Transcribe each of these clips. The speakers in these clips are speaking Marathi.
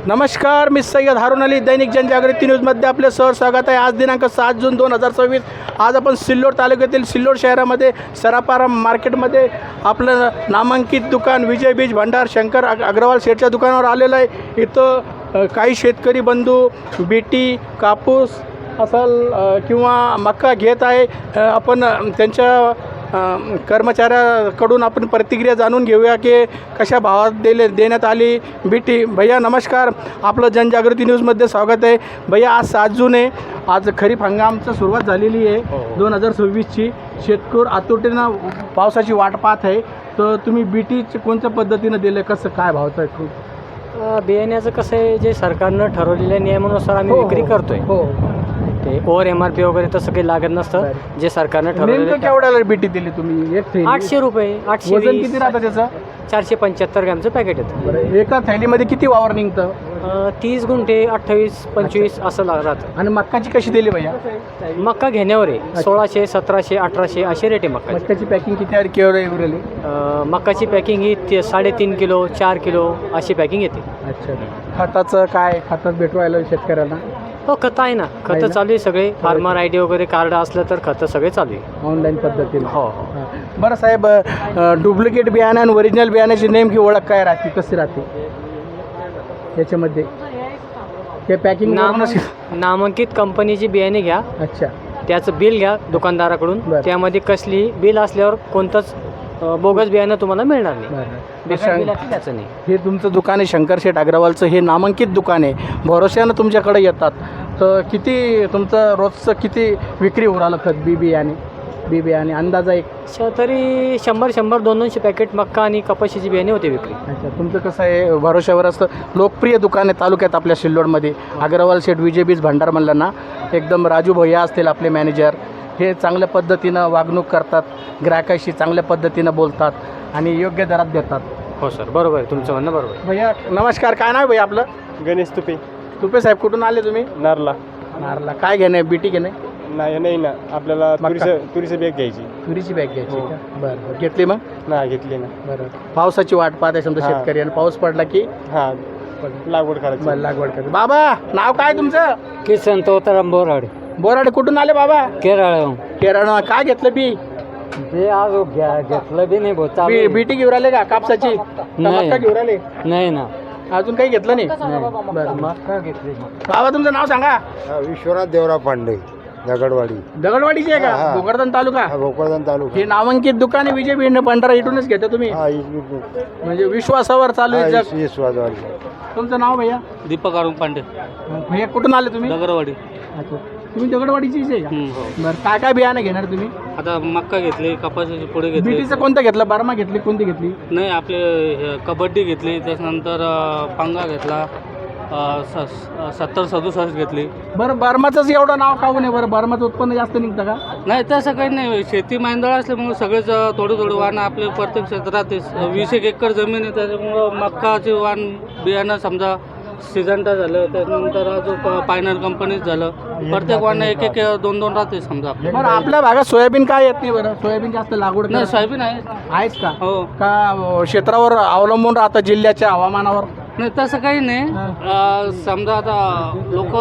नमस्कार, मी सय्यद हारून अली, दैनिक जनजागृती न्यूजमध्ये आपले सहर्ष स्वागत आहे। आज दिनांक 7 जून 2024। आज आपण सिल्लोड तालुक्यातील सिल्लोड शहरामध्ये सराफा मार्केटमध्ये आपलं नामांकित दुकान विजय बीज भंडार शंकर अग्रवाल शेठच्या दुकानावर आलेलं आहे। इथं काही शेतकरी बंधू बीटी कापूस असल किंवा मक्का घेत आहे। आपण त्यांच्या कर्मचाऱ्याकडून आपण प्रतिक्रिया जाणून घेऊया की कशा भावात देण्यात आली बीटी। भैया नमस्कार, आपलं जनजागृती न्यूजमध्ये स्वागत आहे। भैया आज 7 जून आहे, आज खरीप हंगामची सुरुवात झालेली आहे 2026ची। शेतकरी आतुरतेनं पावसाची वाट पाहत आहे, तर तुम्ही बीटीचे कोणत्या पद्धतीनं दिले, कसं काय भावचं आहे? बियाण्याचं कसं आहे, जे सरकारनं ठरवलेल्या नियमानुसार आम्ही विक्री करतोय। हो, ते ओव्हर MRP वगैरे तसं काही लागत नसतं, जे सरकारनं ठरवलेलं। केवढ्याला बीटी दिली तुम्ही? एक थैली 800 रुपये, 800। वजन किती राहतं त्याचं? 475 ग्रॅमचं पॅकेट येतं। एका थैलीमध्ये किती वावर निघतं? 30 गुंठे, 28-25 असं राहतं। आणि मक्काची कशी दिली भैया? मक्का घेण्यावर आहे 1600, 1700, 1800 असे रेट आहे मक्का। मक्काची पॅकिंग किती आहे? केवढी? मक्काची पॅकिंग ही 3.5 किलो, 4 किलो अशी पॅकिंग येते। अच्छा, खताचं काय? खतात भेटवायला शेतकऱ्यांना? हो, खतं आहे ना, खतं चालू आहे सगळे। फार्मर ID वगैरे कार्ड असलं तर खतं सगळे चालू आहे ऑनलाईन पद्धतीने। हो। बरं साहेब, डुप्लिकेट बियाणं आणि ओरिजिनल बियाण्याची नेमकी ओळख काय राहते, कशी राहते याच्यामध्ये? हे पॅकिंग नामांकित कंपनीची बियाणे घ्या। अच्छा, त्याचं बिल घ्या दुकानदाराकडून। त्यामध्ये कसली बिल असल्यावर कोणतंच बोगस बियाणं तुम्हाला मिळणार नाही। त्याचं नाही। हे तुमचं दुकान आहे शंकर शेठ अग्रवालचं, हे नामांकित दुकान आहे। भरोशानं तुमच्याकडे येतात, तर किती तुमचं रोजचं किती विक्री होऊ राहिलं खत बी बियाणे अंदाजा? एक तरी 100 200 पॅकेट मक्का आणि कपाशीची बियाणे होते विक्री। अच्छा, तुमचं कसं आहे, भरोशावर असतं, लोकप्रिय दुकान आहे तालुक्यात आपल्या सिल्लोडमध्ये। अग्रवाल शेठ विजय बीज भंडार म्हणलं ना, एकदम राजू भैया असतील आपले मॅनेजर, हे चांगल्या पद्धतीनं वागणूक करतात, ग्राहकाशी चांगल्या पद्धतीनं बोलतात आणि योग्य दरात देतात। हो सर, बरोबर आहे तुमचं म्हणणं, बरोबर आहे। भैया नमस्कार, काय नाव भैया आपलं? गणेश तुपे साहेब, कुठून आले तुम्ही? नारला काय घेणे, बीटी घेणे? नाही ना, आपल्याला तुरीची बॅग घ्यायची। तुरीची बॅग घ्यायची का? बरं, घेतली मग? नाही घेतली ना। बरं, पावसाची वाट पाहते समजा शेतकरी, आणि पाऊस पडला की हां लागवड करायची। लागवड करायची। बाबा नाव काय तुमचं? किसन तोताराम बोराडे, कुठून आले बाबा? केरळ। काय घेतलं बी? ते आज घेतलं बी नाही बीटी घेऊन आले का कापसाची? मक्का घेऊन आले? नाही ना, अजून काही घेतलं नाही? बरं, मक्का घेतली। बाबा तुमचं नाव सांगा? विश्वनाथ देवराव पांडे, दगडवाडीची आहे का? भोकरदन तालुका? भोकरदन तालुका। हे नामांकित दुकान आहे विजय बीज भंडार, इथूनच घेता तुम्ही? म्हणजे विश्वासावर चालू आहे जग। तुमचं नाव भैया? दीपक अरुण पांडे। भैया कुठून आले तुम्ही? दगडवाडी। अच्छा, तुम्ही दगडवाडीचीच आहे का? बरं, काय बियाणं घेणार तुम्ही? आता मक्का घेतली, कपाशीची पुढे घेतली। बीटीचं कोणतं घेतलं? बारमा घेतली, कोणती घेतली? नाही, आपले कबड्डी घेतली, त्याच्यानंतर पांगा घेतला, 70-67 घेतली। बरं, बारमाचंच एवढं नाव काहून आहे बरं? बारमाचं उत्पन्न जास्त निघतं का? नाही, तसं काही नाही, शेती मांदळ असल्यामुळे सगळेच थोडं वाण आपले प्रत्येक क्षेत्रात 20 एकर जमीन आहे, त्याच्यामुळं मक्काचे वाण बियाणं समजा सिजंटा झालं, त्याच्यानंतर अजून पायनर कंपनीच झालं, प्रत्येक वाण 1-1 2-2 राहते समजा आपल्या। बरं, आपल्या भागात सोयाबीन काय येत नाही बरं? सोयाबीन जास्त लागवड नाही, सोयाबीन आहे। आहेच का? हो। का क्षेत्रावर अवलंबून राहतं, जिल्ह्याच्या हवामानावर? नाही, तसं काही नाही। समजा आता लोक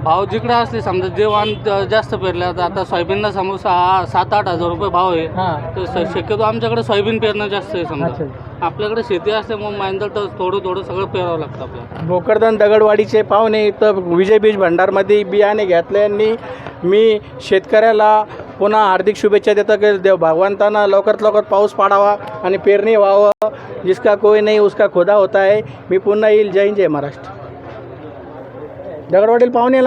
भाव जिकडे असले, समजा जे वाण जास्त पेरले, आता सोयाबीनला समजा 7-8 हजार रुपये भाव आहे, तर शक्यतो आमच्याकडे सोयाबीन पेरणं जास्त आहे समजा। आपल्याकडे शेती असल्यामुळे मांदळ तर थोडं सगळं पेरावं लागतं आपल्याला। भोकरदन दगडवाडीचे पाहुणे इथं विजय बीज भंडारमध्ये बियाणे घेतल्याने मी शेतकऱ्याला पुन्हा हार्दिक शुभेच्छा देतो की देव भगवंतांना लवकरात लवकर पाऊस पाडावा आणि पेरणी व्हावं। जिसका कोई नाही उसका खुदा होता है। मी पुन्हा येईल। जय हिंद, जय महाराष्ट्र। दगडवाडीला पाहुणे